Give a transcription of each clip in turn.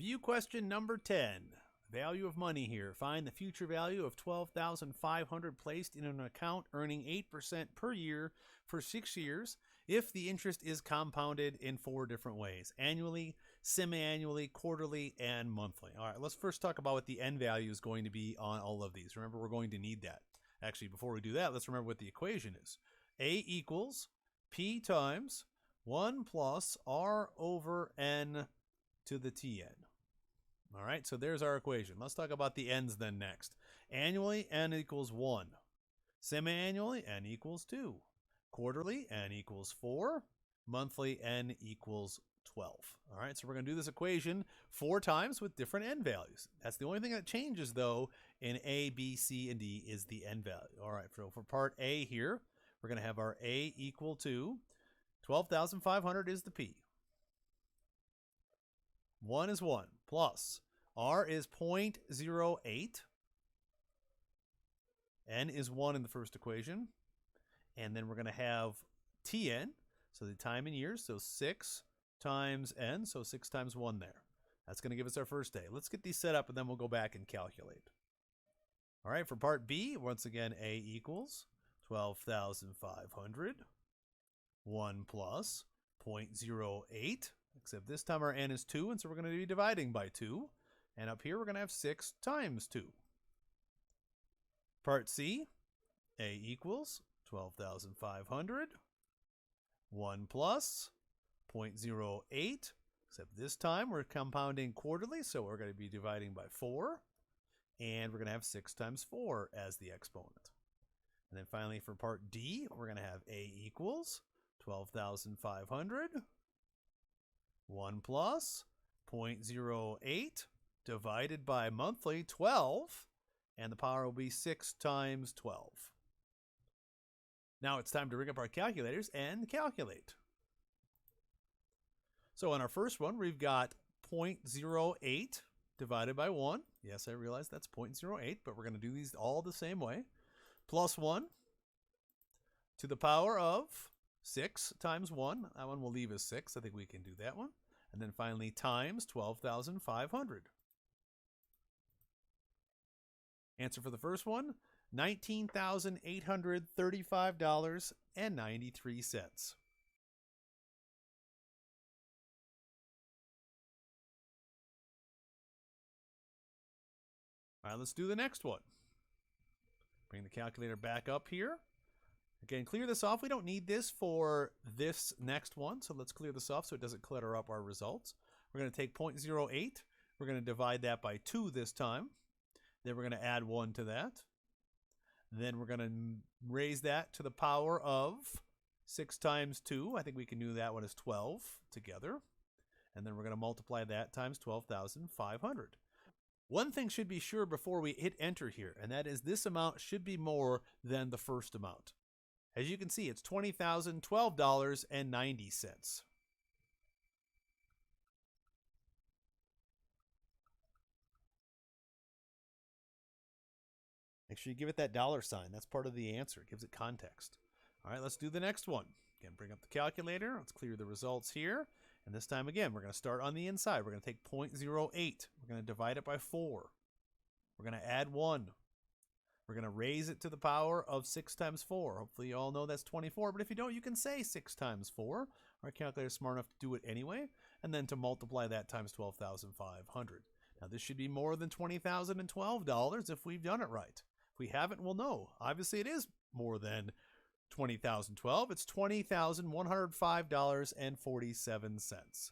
Review question number 10. Value of money here. Find the future value of $12,500 placed in an account earning 8% per year for 6 years if the interest is compounded in 4 different ways: annually, semi-annually, quarterly, and monthly. All right, let's first talk about what the end value is going to be on all of these. Remember, we're going to need that. Actually, before we do that, let's remember what the equation is. A equals P times 1 plus R over N to the Tn. All right, so there's our equation. Let's talk about the n's then next. Annually, n equals 1. Semi-annually, n equals 2. Quarterly, n equals 4. Monthly, n equals 12. All right, so we're going to do this equation 4 times with different n values. That's the only thing that changes, though, in A, B, C, and D is the n value. All right, so for part A here, we're going to have our A equal to 12,500 is the P. 1 is 1 plus R is 0.08. N is 1 in the first equation. And then we're going to have Tn, so the time in years, so 6 times N, so 6 times 1 there. That's going to give us our first day. Let's get these set up and then we'll go back and calculate. All right, for part B, once again, A equals 12,500. 1 plus 0.08. Except this time our n is 2, and so we're going to be dividing by 2. And up here we're going to have 6 times 2. Part C, A equals 12,500. 1 plus 0.08. Except this time we're compounding quarterly, so we're going to be dividing by 4. And we're going to have 6 times 4 as the exponent. And then finally for part D, we're going to have A equals 12,500. 1 plus 0.08 divided by monthly 12, and the power will be 6 times 12. Now it's time to ring up our calculators and calculate. So on our first one, we've got 0.08 divided by 1. Yes, I realize that's 0.08, but we're going to do these all the same way. Plus 1 to the power of 6 times 1. That one will leave us 6. I think we can do that one. And then finally times 12,500. Answer for the first one, $19,835.93. All right, let's do the next one. Bring the calculator back up here. Again, clear this off. We don't need this for this next one, so let's clear this off so it doesn't clutter up our results. We're going to take 0.08. We're going to divide that by 2 this time. Then we're going to add 1 to that. Then we're going to raise that to the power of 6 times 2. I think we can do that one as 12 together. And then we're going to multiply that times 12,500. One thing should be sure before we hit enter here, and that is this amount should be more than the first amount. As you can see, it's $20,012.90. Make sure you give it that $sign. That's part of the answer. It gives it context. All right, let's do the next one. Again, bring up the calculator. Let's clear the results here. And this time, again, we're going to start on the inside. We're going to take 0.08. We're going to divide it by 4. We're going to add 1. We're going to raise it to the power of 6 times 4. Hopefully you all know that's 24, but if you don't, you can say 6 times 4. Our calculator is smart enough to do it anyway, and then to multiply that times 12,500. Now this should be more than $20,012 if we've done it right. If we haven't, we'll know. Obviously it is more than $20,012. It's $20,105.47.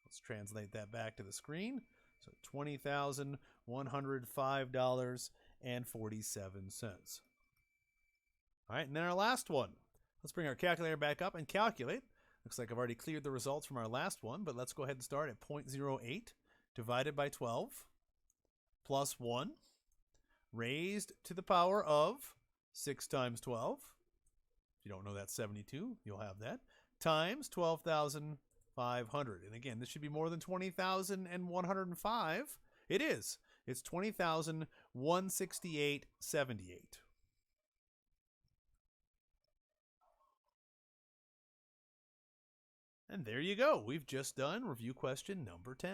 Let's translate that back to the screen. So $20,105.47. All right, and then our last one. Let's bring our calculator back up and calculate. Looks like I've already cleared the results from our last one, but let's go ahead and start at 0.08 divided by 12 plus 1 raised to the power of 6 times 12. If you don't know that's 72, you'll have that, times 12,500. And again, this should be more than 20,105. It is. It's 20,168.78. And there you go. We've just done review question number 10.